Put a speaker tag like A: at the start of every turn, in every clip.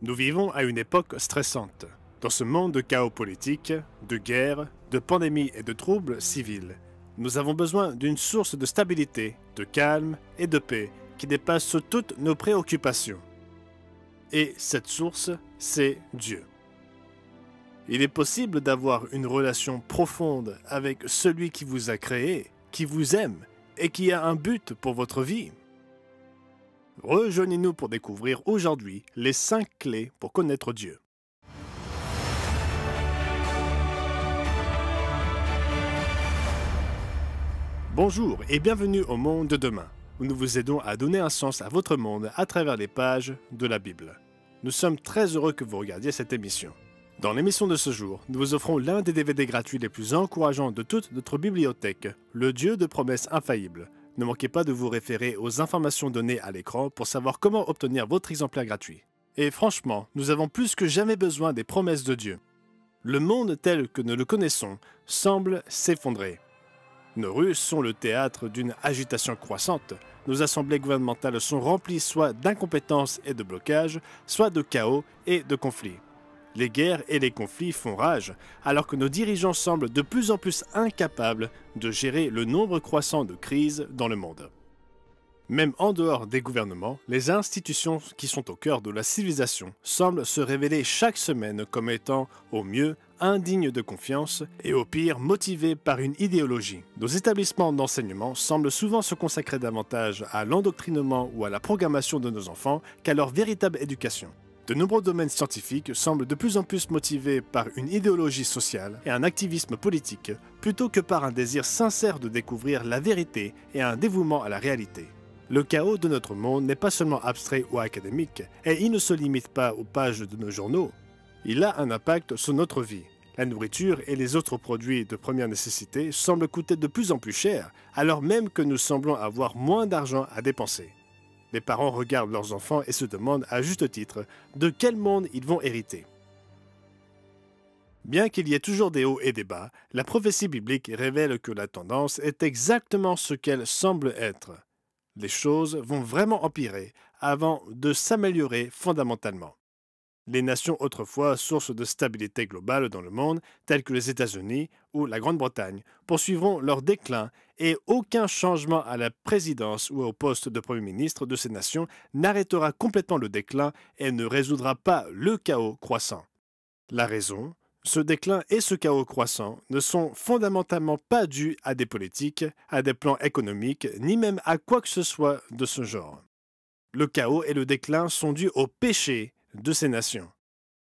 A: Nous vivons à une époque stressante. Dans ce monde de chaos politique, de guerres, de pandémies et de troubles civils, nous avons besoin d'une source de stabilité, de calme et de paix qui dépasse toutes nos préoccupations. Et cette source, c'est Dieu. Il est possible d'avoir une relation profonde avec celui qui vous a créé, qui vous aime et qui a un but pour votre vie. Rejoignez-nous pour découvrir aujourd'hui les 5 clés pour connaître Dieu. Bonjour et bienvenue au monde de demain, où nous vous aidons à donner un sens à votre monde à travers les pages de la Bible. Nous sommes très heureux que vous regardiez cette émission. Dans l'émission de ce jour, nous vous offrons l'un des DVD gratuits les plus encourageants de toute notre bibliothèque, le Dieu de promesses infaillibles. Ne manquez pas de vous référer aux informations données à l'écran pour savoir comment obtenir votre exemplaire gratuit. Et franchement, nous avons plus que jamais besoin des promesses de Dieu. Le monde tel que nous le connaissons semble s'effondrer. Nos rues sont le théâtre d'une agitation croissante. Nos assemblées gouvernementales sont remplies soit d'incompétence et de blocage, soit de chaos et de conflits. Les guerres et les conflits font rage, alors que nos dirigeants semblent de plus en plus incapables de gérer le nombre croissant de crises dans le monde. Même en dehors des gouvernements, les institutions qui sont au cœur de la civilisation semblent se révéler chaque semaine comme étant, au mieux, indignes de confiance et au pire motivées par une idéologie. Nos établissements d'enseignement semblent souvent se consacrer davantage à l'endoctrinement ou à la programmation de nos enfants qu'à leur véritable éducation. De nombreux domaines scientifiques semblent de plus en plus motivés par une idéologie sociale et un activisme politique, plutôt que par un désir sincère de découvrir la vérité et un dévouement à la réalité. Le chaos de notre monde n'est pas seulement abstrait ou académique, et il ne se limite pas aux pages de nos journaux. Il a un impact sur notre vie. La nourriture et les autres produits de première nécessité semblent coûter de plus en plus cher, alors même que nous semblons avoir moins d'argent à dépenser. Les parents regardent leurs enfants et se demandent à juste titre de quel monde ils vont hériter. Bien qu'il y ait toujours des hauts et des bas, la prophétie biblique révèle que la tendance est exactement ce qu'elle semble être. Les choses vont vraiment empirer avant de s'améliorer fondamentalement. Les nations autrefois source de stabilité globale dans le monde, telles que les États-Unis ou la Grande-Bretagne, poursuivront leur déclin et aucun changement à la présidence ou au poste de Premier ministre de ces nations n'arrêtera complètement le déclin et ne résoudra pas le chaos croissant. La raison, ce déclin et ce chaos croissant ne sont fondamentalement pas dus à des politiques, à des plans économiques, ni même à quoi que ce soit de ce genre. Le chaos et le déclin sont dus au péché de ces nations.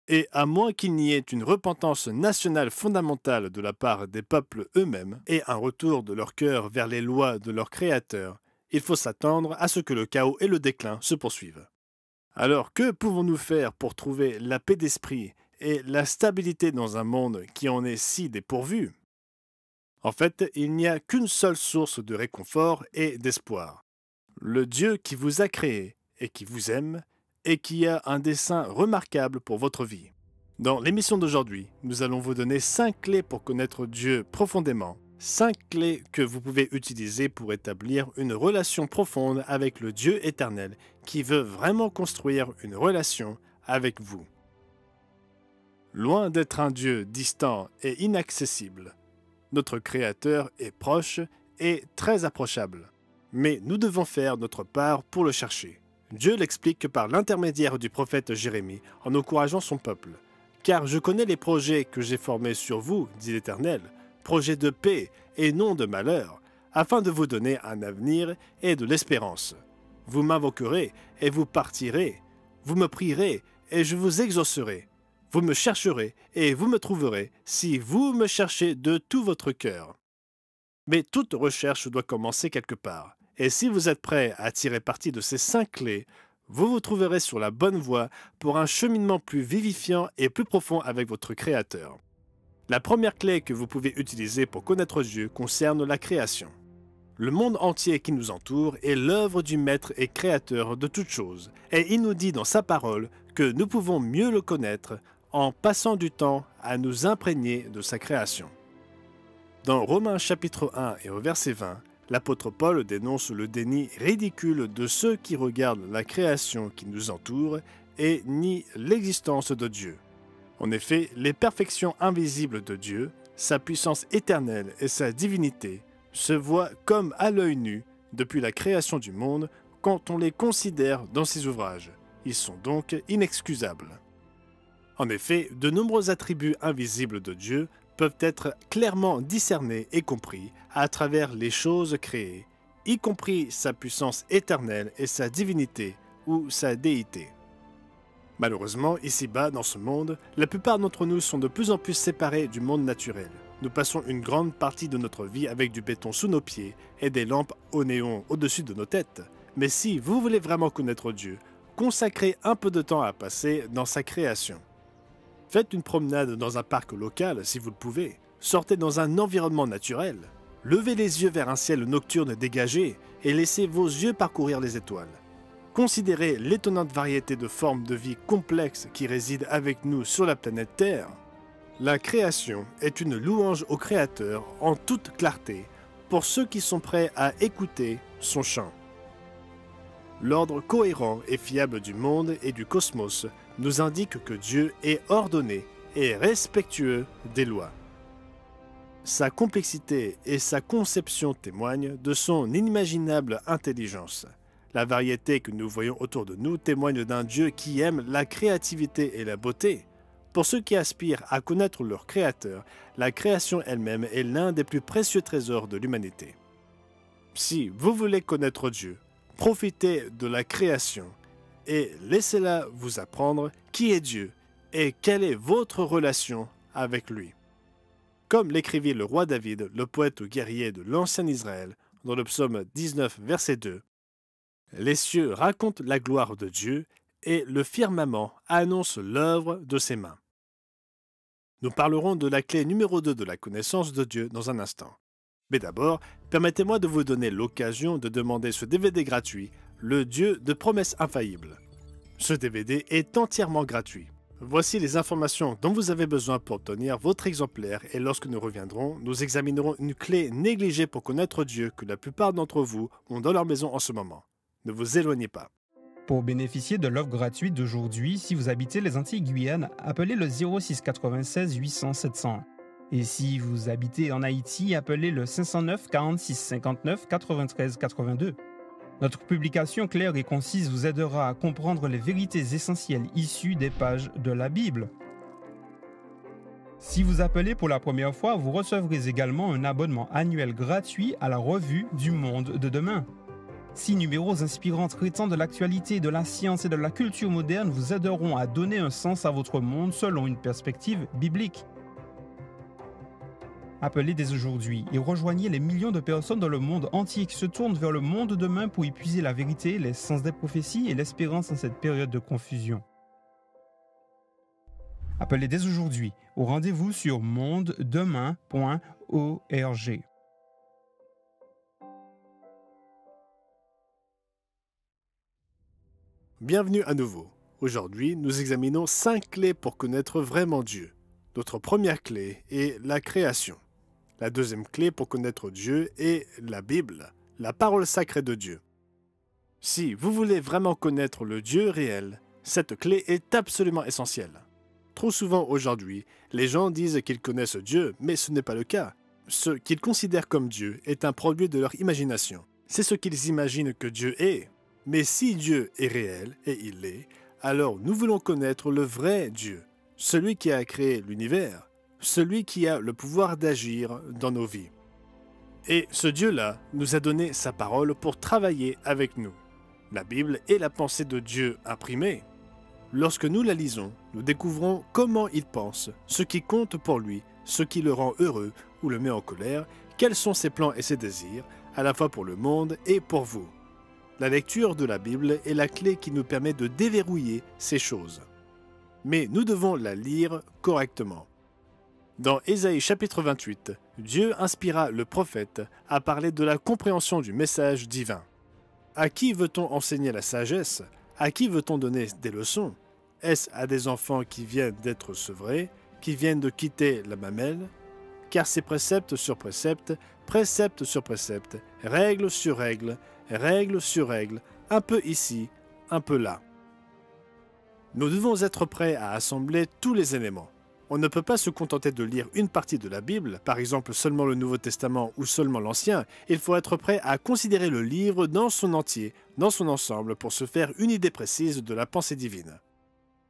A: Et à moins qu'il n'y ait une repentance nationale fondamentale de la part des peuples eux-mêmes et un retour de leur cœur vers les lois de leur Créateur, il faut s'attendre à ce que le chaos et le déclin se poursuivent. Alors que pouvons-nous faire pour trouver la paix d'esprit et la stabilité dans un monde qui en est si dépourvu? En fait, il n'y a qu'une seule source de réconfort et d'espoir. Le Dieu qui vous a créé et qui vous aime et qui a un dessein remarquable pour votre vie. Dans l'émission d'aujourd'hui, nous allons vous donner 5 clés pour connaître Dieu profondément, 5 clés que vous pouvez utiliser pour établir une relation profonde avec le Dieu éternel qui veut vraiment construire une relation avec vous. Loin d'être un Dieu distant et inaccessible, notre Créateur est proche et très approchable. Mais nous devons faire notre part pour le chercher. Dieu l'explique par l'intermédiaire du prophète Jérémie en encourageant son peuple. « Car je connais les projets que j'ai formés sur vous, dit l'Éternel, projets de paix et non de malheur, afin de vous donner un avenir et de l'espérance. Vous m'invoquerez et vous partirez, vous me prierez et je vous exaucerai. Vous me chercherez et vous me trouverez si vous me cherchez de tout votre cœur. » Mais toute recherche doit commencer quelque part. Et si vous êtes prêt à tirer parti de ces 5 clés, vous vous trouverez sur la bonne voie pour un cheminement plus vivifiant et plus profond avec votre Créateur. La première clé que vous pouvez utiliser pour connaître Dieu concerne la création. Le monde entier qui nous entoure est l'œuvre du Maître et Créateur de toutes choses, et il nous dit dans sa parole que nous pouvons mieux le connaître en passant du temps à nous imprégner de sa création. Dans Romains chapitre 1 et au verset 20, l'apôtre Paul dénonce le déni ridicule de ceux qui regardent la création qui nous entoure et nie l'existence de Dieu. En effet, les perfections invisibles de Dieu, sa puissance éternelle et sa divinité se voient comme à l'œil nu depuis la création du monde quand on les considère dans ses ouvrages. Ils sont donc inexcusables. En effet, de nombreux attributs invisibles de Dieu peuvent être clairement discernés et compris à travers les choses créées, y compris sa puissance éternelle et sa divinité ou sa déité. Malheureusement, ici-bas, dans ce monde, la plupart d'entre nous sont de plus en plus séparés du monde naturel. Nous passons une grande partie de notre vie avec du béton sous nos pieds et des lampes au néon au-dessus de nos têtes. Mais si vous voulez vraiment connaître Dieu, consacrez un peu de temps à passer dans sa création. Faites une promenade dans un parc local si vous le pouvez. Sortez dans un environnement naturel. Levez les yeux vers un ciel nocturne dégagé et laissez vos yeux parcourir les étoiles. Considérez l'étonnante variété de formes de vie complexes qui résident avec nous sur la planète Terre. La création est une louange au Créateur en toute clarté pour ceux qui sont prêts à écouter son chant. L'ordre cohérent et fiable du monde et du cosmos nous indique que Dieu est ordonné et respectueux des lois. Sa complexité et sa conception témoignent de son inimaginable intelligence. La variété que nous voyons autour de nous témoigne d'un Dieu qui aime la créativité et la beauté. Pour ceux qui aspirent à connaître leur Créateur, la création elle-même est l'un des plus précieux trésors de l'humanité. Si vous voulez connaître Dieu, profitez de la création et laissez-la vous apprendre qui est Dieu et quelle est votre relation avec lui. Comme l'écrivit le roi David, le poète guerrier de l'ancien Israël, dans le psaume 19, verset 2, « Les cieux racontent la gloire de Dieu et le firmament annonce l'œuvre de ses mains. » Nous parlerons de la clé numéro 2 de la connaissance de Dieu dans un instant. Mais d'abord, permettez-moi de vous donner l'occasion de demander ce DVD gratuit, le Dieu de promesses infaillibles. Ce DVD est entièrement gratuit. Voici les informations dont vous avez besoin pour obtenir votre exemplaire et lorsque nous reviendrons, nous examinerons une clé négligée pour connaître Dieu que la plupart d'entre vous ont dans leur maison en ce moment. Ne vous éloignez pas.
B: Pour bénéficier de l'offre gratuite d'aujourd'hui, si vous habitez les Antilles-Guyane, appelez le 06 96 800 701. Et si vous habitez en Haïti, appelez le 509 46 59 93 82. Notre publication claire et concise vous aidera à comprendre les vérités essentielles issues des pages de la Bible. Si vous appelez pour la première fois, vous recevrez également un abonnement annuel gratuit à la revue du Monde de demain. 6 numéros inspirants traitant de l'actualité, de la science et de la culture moderne vous aideront à donner un sens à votre monde selon une perspective biblique. Appelez dès aujourd'hui et rejoignez les millions de personnes dans le monde entier qui se tournent vers le monde de demain pour y puiser la vérité, les sens des prophéties et l'espérance en cette période de confusion. Appelez dès aujourd'hui au rendez-vous sur mondedemain.org.
A: Bienvenue à nouveau. Aujourd'hui, nous examinons 5 clés pour connaître vraiment Dieu. Notre première clé est la création. La deuxième clé pour connaître Dieu est la Bible, la parole sacrée de Dieu. Si vous voulez vraiment connaître le Dieu réel, cette clé est absolument essentielle. Trop souvent aujourd'hui, les gens disent qu'ils connaissent Dieu, mais ce n'est pas le cas. Ce qu'ils considèrent comme Dieu est un produit de leur imagination. C'est ce qu'ils imaginent que Dieu est. Mais si Dieu est réel, et il l'est, alors nous voulons connaître le vrai Dieu, celui qui a créé l'univers, celui qui a le pouvoir d'agir dans nos vies. Et ce Dieu-là nous a donné sa parole pour travailler avec nous. La Bible est la pensée de Dieu imprimée. Lorsque nous la lisons, nous découvrons comment il pense, ce qui compte pour lui, ce qui le rend heureux ou le met en colère, quels sont ses plans et ses désirs, à la fois pour le monde et pour vous. La lecture de la Bible est la clé qui nous permet de déverrouiller ces choses. Mais nous devons la lire correctement. Dans Ésaïe chapitre 28, Dieu inspira le prophète à parler de la compréhension du message divin. À qui veut-on enseigner la sagesse? À qui veut-on donner des leçons? Est-ce à des enfants qui viennent d'être sevrés, qui viennent de quitter la mamelle? Car c'est précepte sur précepte, précepte sur précepte, règle sur règle, règle sur règle, un peu ici, un peu là. Nous devons être prêts à assembler tous les éléments. On ne peut pas se contenter de lire une partie de la Bible, par exemple seulement le Nouveau Testament ou seulement l'Ancien. Il faut être prêt à considérer le livre dans son entier, dans son ensemble, pour se faire une idée précise de la pensée divine.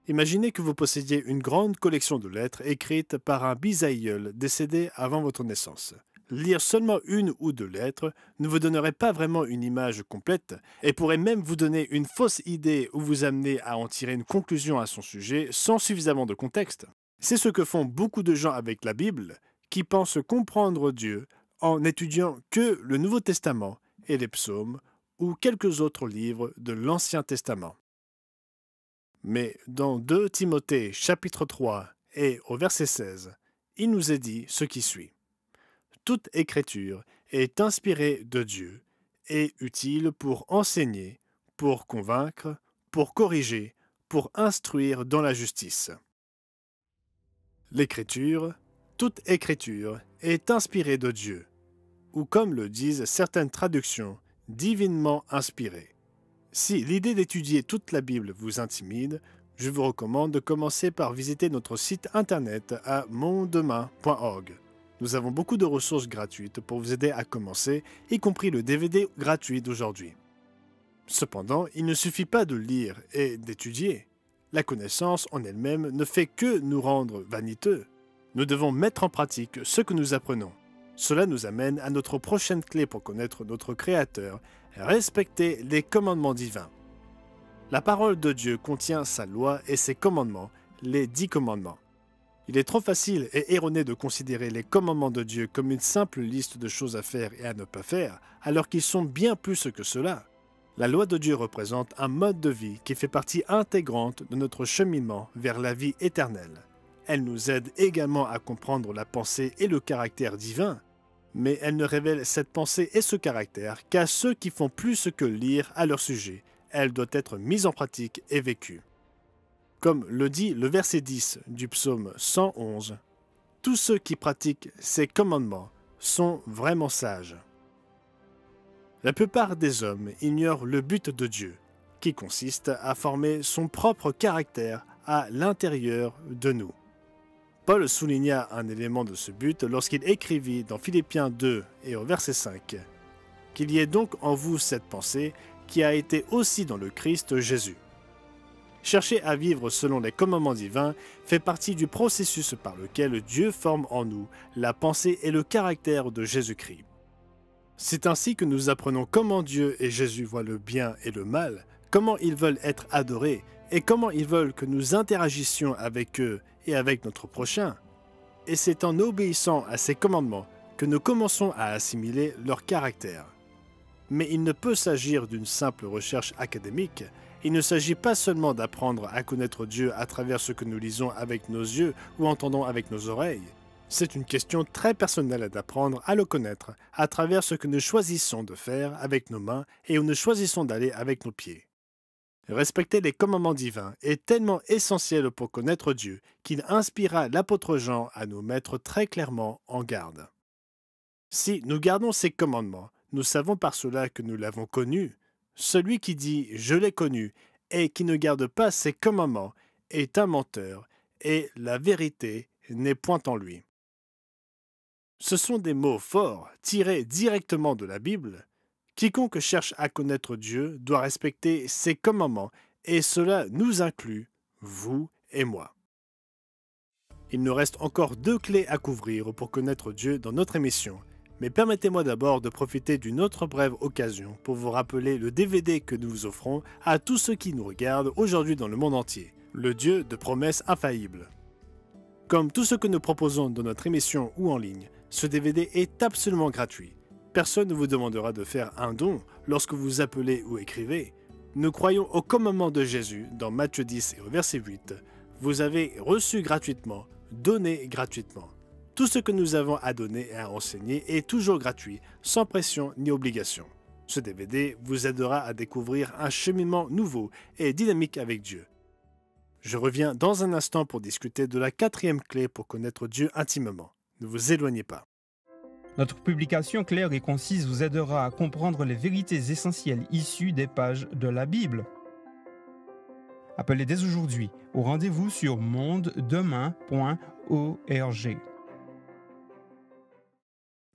A: Imaginez que vous possédiez une grande collection de lettres écrites par un bisaïeul décédé avant votre naissance. Lire seulement une ou deux lettres ne vous donnerait pas vraiment une image complète et pourrait même vous donner une fausse idée ou vous amener à en tirer une conclusion à son sujet sans suffisamment de contexte. C'est ce que font beaucoup de gens avec la Bible, qui pensent comprendre Dieu en étudiant que le Nouveau Testament et les psaumes ou quelques autres livres de l'Ancien Testament. Mais dans 2 Timothée chapitre 3 et au verset 16, il nous est dit ce qui suit. Toute écriture est inspirée de Dieu et utile pour enseigner, pour convaincre, pour corriger, pour instruire dans la justice. L'écriture, toute écriture, est inspirée de Dieu, ou comme le disent certaines traductions, divinement inspirée. Si l'idée d'étudier toute la Bible vous intimide, je vous recommande de commencer par visiter notre site internet à mondemain.org. Nous avons beaucoup de ressources gratuites pour vous aider à commencer, y compris le DVD gratuit d'aujourd'hui. Cependant, il ne suffit pas de lire et d'étudier. La connaissance en elle-même ne fait que nous rendre vaniteux. Nous devons mettre en pratique ce que nous apprenons. Cela nous amène à notre prochaine clé pour connaître notre Créateur, respecter les commandements divins. La parole de Dieu contient sa loi et ses commandements, les 10 commandements. Il est trop facile et erroné de considérer les commandements de Dieu comme une simple liste de choses à faire et à ne pas faire, alors qu'ils sont bien plus que cela. La loi de Dieu représente un mode de vie qui fait partie intégrante de notre cheminement vers la vie éternelle. Elle nous aide également à comprendre la pensée et le caractère divin, mais elle ne révèle cette pensée et ce caractère qu'à ceux qui font plus que lire à leur sujet. Elle doit être mise en pratique et vécue. Comme le dit le verset 10 du psaume 111, « Tous ceux qui pratiquent ces commandements sont vraiment sages. » La plupart des hommes ignorent le but de Dieu, qui consiste à former son propre caractère à l'intérieur de nous. Paul souligna un élément de ce but lorsqu'il écrivit dans Philippiens 2 et au verset 5 « Qu'il y ait donc en vous cette pensée qui a été aussi dans le Christ Jésus. » Chercher à vivre selon les commandements divins fait partie du processus par lequel Dieu forme en nous la pensée et le caractère de Jésus-Christ. C'est ainsi que nous apprenons comment Dieu et Jésus voient le bien et le mal, comment ils veulent être adorés et comment ils veulent que nous interagissions avec eux et avec notre prochain. Et c'est en obéissant à ces commandements que nous commençons à assimiler leur caractère. Mais il ne peut s'agir d'une simple recherche académique. Il ne s'agit pas seulement d'apprendre à connaître Dieu à travers ce que nous lisons avec nos yeux ou entendons avec nos oreilles. C'est une question très personnelle d'apprendre à le connaître à travers ce que nous choisissons de faire avec nos mains et où nous choisissons d'aller avec nos pieds. Respecter les commandements divins est tellement essentiel pour connaître Dieu qu'il inspira l'apôtre Jean à nous mettre très clairement en garde. Si nous gardons ces commandements, nous savons par cela que nous l'avons connu. Celui qui dit « je l'ai connu » et qui ne garde pas ses commandements est un menteur, et la vérité n'est point en lui. Ce sont des mots forts, tirés directement de la Bible. Quiconque cherche à connaître Dieu doit respecter ses commandements, et cela nous inclut, vous et moi. Il nous reste encore 2 clés à couvrir pour connaître Dieu dans notre émission. Mais permettez-moi d'abord de profiter d'une autre brève occasion pour vous rappeler le DVD que nous vous offrons à tous ceux qui nous regardent aujourd'hui dans le monde entier, le Dieu de promesses infaillibles. Comme tout ce que nous proposons dans notre émission ou en ligne, ce DVD est absolument gratuit. Personne ne vous demandera de faire un don lorsque vous appelez ou écrivez. Nous croyons au commandement de Jésus dans Matthieu 10 et au verset 8. Vous avez reçu gratuitement, donné gratuitement. Tout ce que nous avons à donner et à enseigner est toujours gratuit, sans pression ni obligation. Ce DVD vous aidera à découvrir un cheminement nouveau et dynamique avec Dieu. Je reviens dans un instant pour discuter de la 4e clé pour connaître Dieu intimement. Ne vous éloignez pas.
B: Notre publication claire et concise vous aidera à comprendre les vérités essentielles issues des pages de la Bible. Appelez dès aujourd'hui au rendez-vous sur mondedemain.org.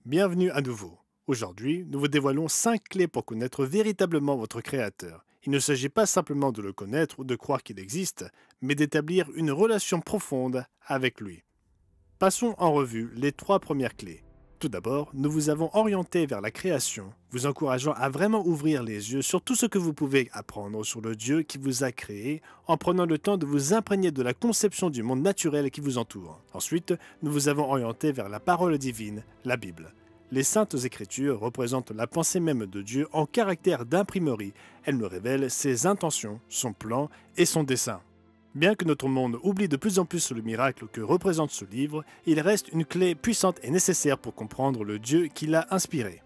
A: Bienvenue à nouveau. Aujourd'hui, nous vous dévoilons 5 clés pour connaître véritablement votre Créateur. Il ne s'agit pas simplement de le connaître ou de croire qu'il existe, mais d'établir une relation profonde avec lui. Passons en revue les 3 premières clés. Tout d'abord, nous vous avons orienté vers la création, vous encourageant à vraiment ouvrir les yeux sur tout ce que vous pouvez apprendre sur le Dieu qui vous a créé en prenant le temps de vous imprégner de la conception du monde naturel qui vous entoure. Ensuite, nous vous avons orienté vers la parole divine, la Bible. Les Saintes Écritures représentent la pensée même de Dieu en caractère d'imprimerie. Elles nous révèlent ses intentions, son plan et son dessein. Bien que notre monde oublie de plus en plus le miracle que représente ce livre, il reste une clé puissante et nécessaire pour comprendre le Dieu qui l'a inspiré.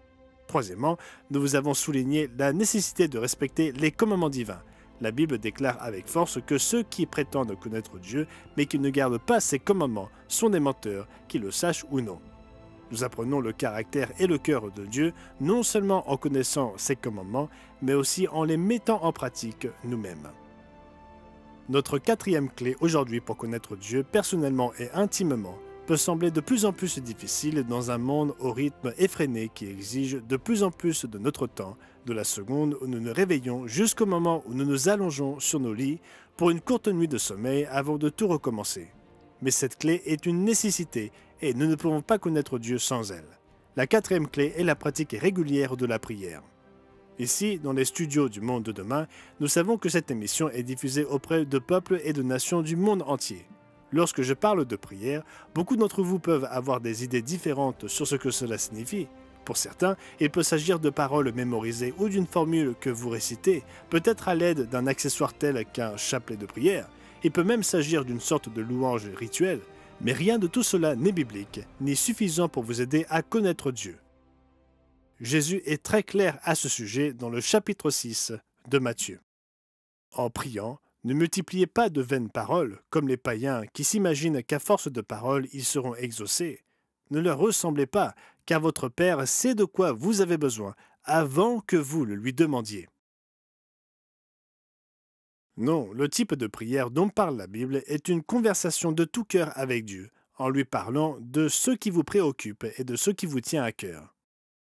A: Troisièmement, nous vous avons souligné la nécessité de respecter les commandements divins. La Bible déclare avec force que ceux qui prétendent connaître Dieu, mais qui ne gardent pas ses commandements, sont des menteurs, qu'ils le sachent ou non. Nous apprenons le caractère et le cœur de Dieu, non seulement en connaissant ses commandements, mais aussi en les mettant en pratique nous-mêmes. Notre 4e clé aujourd'hui pour connaître Dieu personnellement et intimement peut sembler de plus en plus difficile dans un monde au rythme effréné qui exige de plus en plus de notre temps, de la seconde où nous nous réveillons jusqu'au moment où nous nous allongeons sur nos lits pour une courte nuit de sommeil avant de tout recommencer. Mais cette clé est une nécessité et nous ne pouvons pas connaître Dieu sans elle. La 4e clé est la pratique régulière de la prière. Ici, dans les studios du Monde de demain, nous savons que cette émission est diffusée auprès de peuples et de nations du monde entier. Lorsque je parle de prière, beaucoup d'entre vous peuvent avoir des idées différentes sur ce que cela signifie. Pour certains, il peut s'agir de paroles mémorisées ou d'une formule que vous récitez, peut-être à l'aide d'un accessoire tel qu'un chapelet de prière. Il peut même s'agir d'une sorte de louange rituelle. Mais rien de tout cela n'est biblique, ni suffisant pour vous aider à connaître Dieu. Jésus est très clair à ce sujet dans le chapitre 6 de Matthieu. En priant, ne multipliez pas de vaines paroles, comme les païens qui s'imaginent qu'à force de paroles ils seront exaucés. Ne leur ressemblez pas, car votre Père sait de quoi vous avez besoin, avant que vous le lui demandiez. Non, le type de prière dont parle la Bible est une conversation de tout cœur avec Dieu, en lui parlant de ce qui vous préoccupe et de ce qui vous tient à cœur.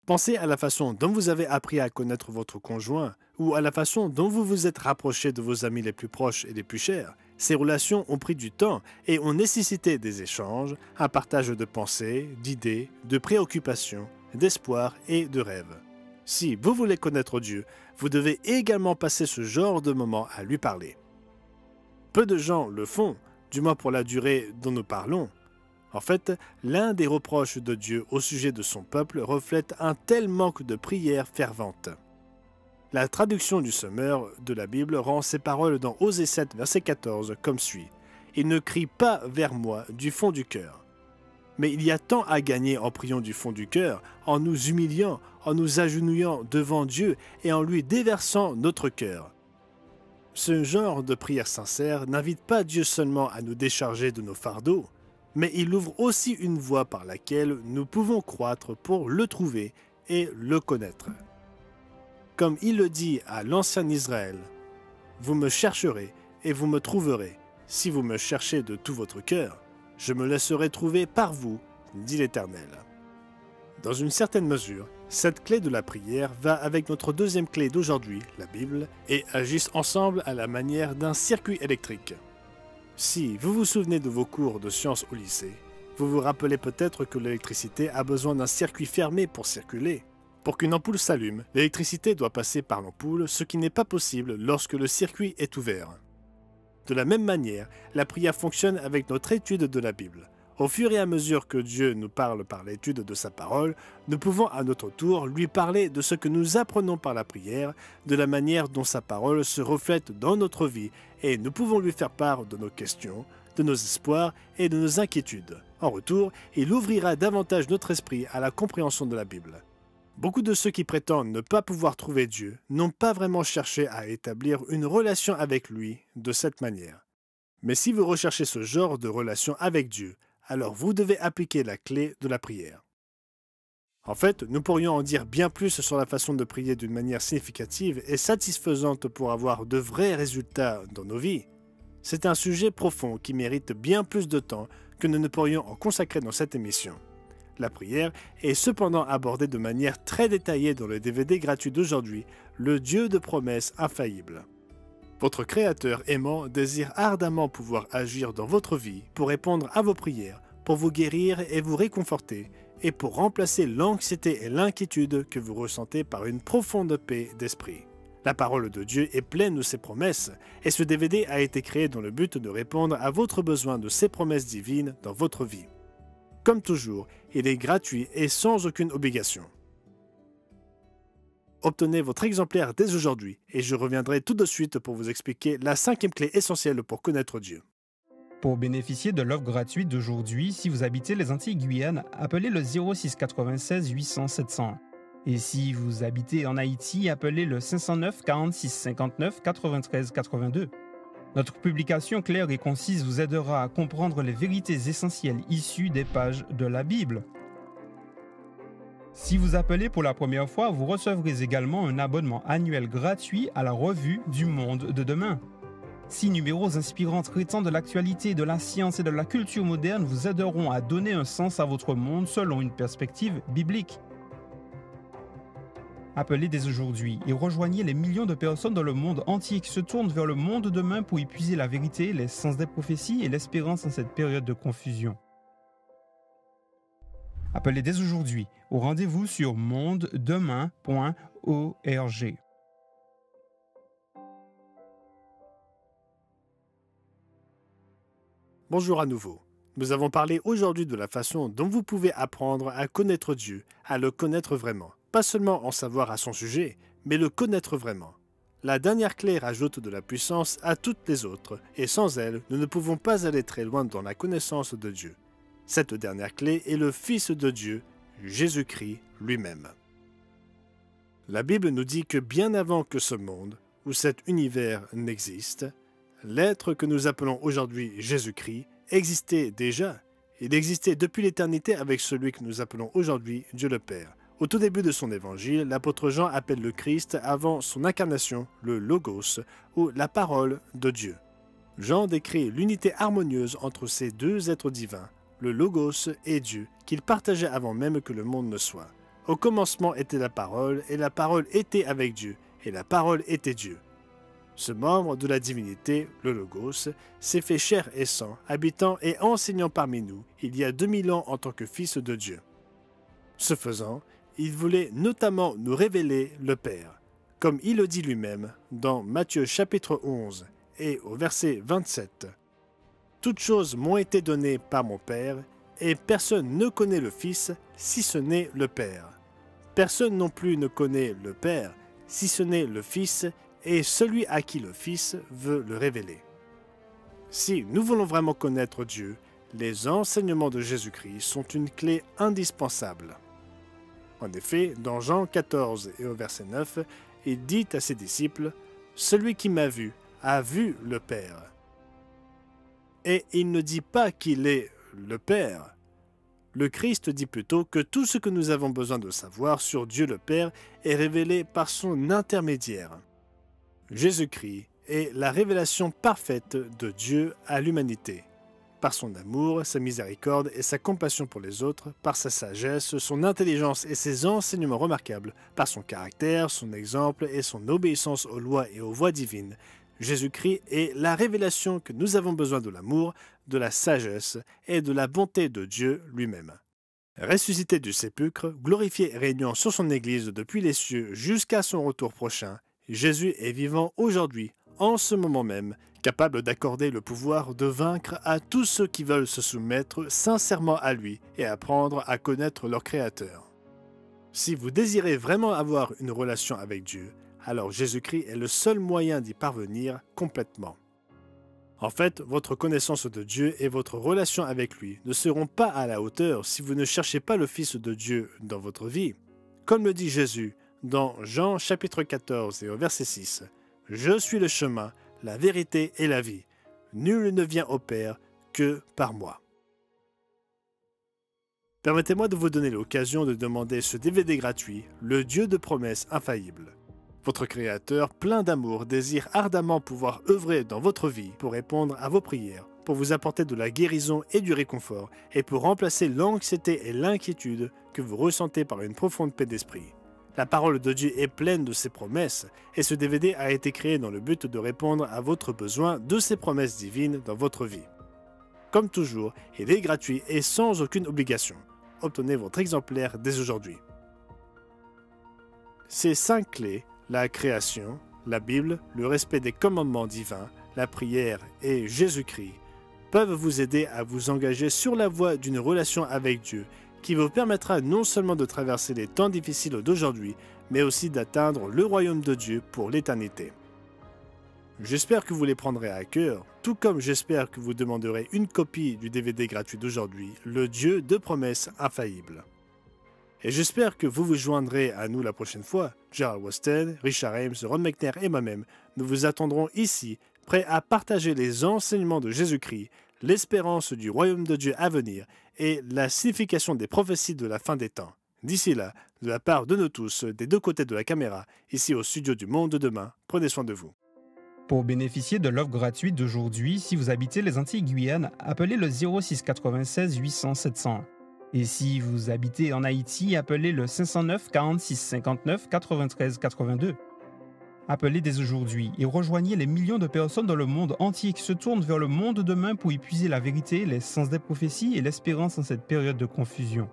A: Pensez à la façon dont vous avez appris à connaître votre conjoint ou à la façon dont vous vous êtes rapproché de vos amis les plus proches et les plus chers. Ces relations ont pris du temps et ont nécessité des échanges, un partage de pensées, d'idées, de préoccupations, d'espoirs et de rêves. Si vous voulez connaître Dieu, vous devez également passer ce genre de moments à lui parler. Peu de gens le font, du moins pour la durée dont nous parlons. En fait, l'un des reproches de Dieu au sujet de son peuple reflète un tel manque de prière fervente. La traduction du Semeur de la Bible rend ces paroles dans Osée 7, verset 14, comme suit. « Il ne crie pas vers moi du fond du cœur. » Mais il y a tant à gagner en priant du fond du cœur, en nous humiliant, en nous agenouillant devant Dieu et en lui déversant notre cœur. Ce genre de prière sincère n'invite pas Dieu seulement à nous décharger de nos fardeaux, mais il ouvre aussi une voie par laquelle nous pouvons croître pour le trouver et le connaître. Comme il le dit à l'ancien Israël, « Vous me chercherez et vous me trouverez. Si vous me cherchez de tout votre cœur, je me laisserai trouver par vous, dit l'Éternel. » Dans une certaine mesure, cette clé de la prière va avec notre 2e clé d'aujourd'hui, la Bible, et agissent ensemble à la manière d'un circuit électrique. Si vous vous souvenez de vos cours de sciences au lycée, vous vous rappelez peut-être que l'électricité a besoin d'un circuit fermé pour circuler. Pour qu'une ampoule s'allume, l'électricité doit passer par l'ampoule, ce qui n'est pas possible lorsque le circuit est ouvert. De la même manière, la prière fonctionne avec notre étude de la Bible. Au fur et à mesure que Dieu nous parle par l'étude de sa parole, nous pouvons à notre tour lui parler de ce que nous apprenons par la prière, de la manière dont sa parole se reflète dans notre vie, et nous pouvons lui faire part de nos questions, de nos espoirs et de nos inquiétudes. En retour, il ouvrira davantage notre esprit à la compréhension de la Bible. Beaucoup de ceux qui prétendent ne pas pouvoir trouver Dieu n'ont pas vraiment cherché à établir une relation avec lui de cette manière. Mais si vous recherchez ce genre de relation avec Dieu, alors vous devez appliquer la clé de la prière. En fait, nous pourrions en dire bien plus sur la façon de prier d'une manière significative et satisfaisante pour avoir de vrais résultats dans nos vies. C'est un sujet profond qui mérite bien plus de temps que nous ne pourrions en consacrer dans cette émission. La prière est cependant abordée de manière très détaillée dans le DVD gratuit d'aujourd'hui, Le Dieu de promesses infaillibles. Votre Créateur aimant désire ardemment pouvoir agir dans votre vie pour répondre à vos prières, pour vous guérir et vous réconforter, et pour remplacer l'anxiété et l'inquiétude que vous ressentez par une profonde paix d'esprit. La parole de Dieu est pleine de ses promesses, et ce DVD a été créé dans le but de répondre à votre besoin de ces promesses divines dans votre vie. Comme toujours, il est gratuit et sans aucune obligation. Obtenez votre exemplaire dès aujourd'hui, et je reviendrai tout de suite pour vous expliquer la 5e clé essentielle pour connaître Dieu.
B: Pour bénéficier de l'offre gratuite d'aujourd'hui, si vous habitez les Antilles-Guyane, appelez le 06 96 800 701. Et si vous habitez en Haïti, appelez le 509 46 59 93 82. Notre publication claire et concise vous aidera à comprendre les vérités essentielles issues des pages de la Bible. Si vous appelez pour la première fois, vous recevrez également un abonnement annuel gratuit à la revue du Monde de demain. 6 numéros inspirants traitant de l'actualité, de la science et de la culture moderne vous aideront à donner un sens à votre monde selon une perspective biblique. Appelez dès aujourd'hui et rejoignez les millions de personnes dans le monde entier qui se tournent vers le monde de demain pour y puiser la vérité, les sens des prophéties et l'espérance en cette période de confusion. Appelez dès aujourd'hui au rendez-vous sur mondedemain.org.
A: Bonjour à nouveau. Nous avons parlé aujourd'hui de la façon dont vous pouvez apprendre à connaître Dieu, à le connaître vraiment. Pas seulement en savoir à son sujet, mais le connaître vraiment. La dernière clé rajoute de la puissance à toutes les autres, et sans elle, nous ne pouvons pas aller très loin dans la connaissance de Dieu. Cette dernière clé est le Fils de Dieu, Jésus-Christ lui-même. La Bible nous dit que bien avant que ce monde, ou cet univers n'existe, l'être que nous appelons aujourd'hui Jésus-Christ existait déjà. Il existait depuis l'éternité avec celui que nous appelons aujourd'hui Dieu le Père. Au tout début de son évangile, l'apôtre Jean appelle le Christ avant son incarnation le Logos, ou la parole de Dieu. Jean décrit l'unité harmonieuse entre ces deux êtres divins, le Logos et Dieu, qu'ils partageaient avant même que le monde ne soit. Au commencement était la parole, et la parole était avec Dieu, et la parole était Dieu. Ce membre de la divinité, le Logos, s'est fait chair et sang, habitant et enseignant parmi nous il y a 2000 ans en tant que Fils de Dieu. Ce faisant, il voulait notamment nous révéler le Père, comme il le dit lui-même dans Matthieu chapitre 11 et au verset 27. « Toutes choses m'ont été données par mon Père, et personne ne connaît le Fils si ce n'est le Père. Personne non plus ne connaît le Père si ce n'est le Fils et celui à qui le Fils veut le révéler. » Si nous voulons vraiment connaître Dieu, les enseignements de Jésus-Christ sont une clé indispensable. En effet, dans Jean 14 et au verset 9, il dit à ses disciples « Celui qui m'a vu a vu le Père. » Et il ne dit pas qu'il est le Père. Le Christ dit plutôt que tout ce que nous avons besoin de savoir sur Dieu le Père est révélé par son intermédiaire. Jésus-Christ est la révélation parfaite de Dieu à l'humanité. Par son amour, sa miséricorde et sa compassion pour les autres, par sa sagesse, son intelligence et ses enseignements remarquables, par son caractère, son exemple et son obéissance aux lois et aux voies divines, Jésus-Christ est la révélation que nous avons besoin de l'amour, de la sagesse et de la bonté de Dieu lui-même. Ressuscité du sépulcre, glorifié et régnant sur son Église depuis les cieux jusqu'à son retour prochain, Jésus est vivant aujourd'hui, en ce moment même, capable d'accorder le pouvoir de vaincre à tous ceux qui veulent se soumettre sincèrement à lui et apprendre à connaître leur Créateur. Si vous désirez vraiment avoir une relation avec Dieu, alors Jésus-Christ est le seul moyen d'y parvenir complètement. En fait, votre connaissance de Dieu et votre relation avec lui ne seront pas à la hauteur si vous ne cherchez pas le Fils de Dieu dans votre vie. Comme le dit Jésus dans Jean chapitre 14 et au verset 6, « Je suis le chemin, la vérité et la vie. Nul ne vient au Père que par moi. » Permettez-moi de vous donner l'occasion de demander ce DVD gratuit, Le Dieu de promesses infaillibles. Votre Créateur, plein d'amour, désire ardemment pouvoir œuvrer dans votre vie pour répondre à vos prières, pour vous apporter de la guérison et du réconfort, et pour remplacer l'anxiété et l'inquiétude que vous ressentez par une profonde paix d'esprit. La parole de Dieu est pleine de ses promesses, et ce DVD a été créé dans le but de répondre à votre besoin de ces promesses divines dans votre vie. Comme toujours, il est gratuit et sans aucune obligation. Obtenez votre exemplaire dès aujourd'hui. Ces 5 clés, la création, la Bible, le respect des commandements divins, la prière et Jésus-Christ, peuvent vous aider à vous engager sur la voie d'une relation avec Dieu qui vous permettra non seulement de traverser les temps difficiles d'aujourd'hui, mais aussi d'atteindre le royaume de Dieu pour l'éternité. J'espère que vous les prendrez à cœur, tout comme j'espère que vous demanderez une copie du DVD gratuit d'aujourd'hui, Le Dieu de promesses infaillibles. Et j'espère que vous vous joindrez à nous la prochaine fois. Gerald Weston, Richard Ames, Ron McNair et moi-même, nous vous attendrons ici, prêts à partager les enseignements de Jésus-Christ, l'espérance du royaume de Dieu à venir et la signification des prophéties de la fin des temps. D'ici là, de la part de nous tous, des deux côtés de la caméra, ici au studio du Monde de Demain, prenez soin de vous.
B: Pour bénéficier de l'offre gratuite d'aujourd'hui, si vous habitez les Antilles-Guyane, appelez le 06 96 800 701. Et si vous habitez en Haïti, appelez le 509 46 59 93 82. Appelez dès aujourd'hui et rejoignez les millions de personnes dans le monde entier qui se tournent vers le monde de demain pour y puiser la vérité, les sens des prophéties et l'espérance en cette période de confusion.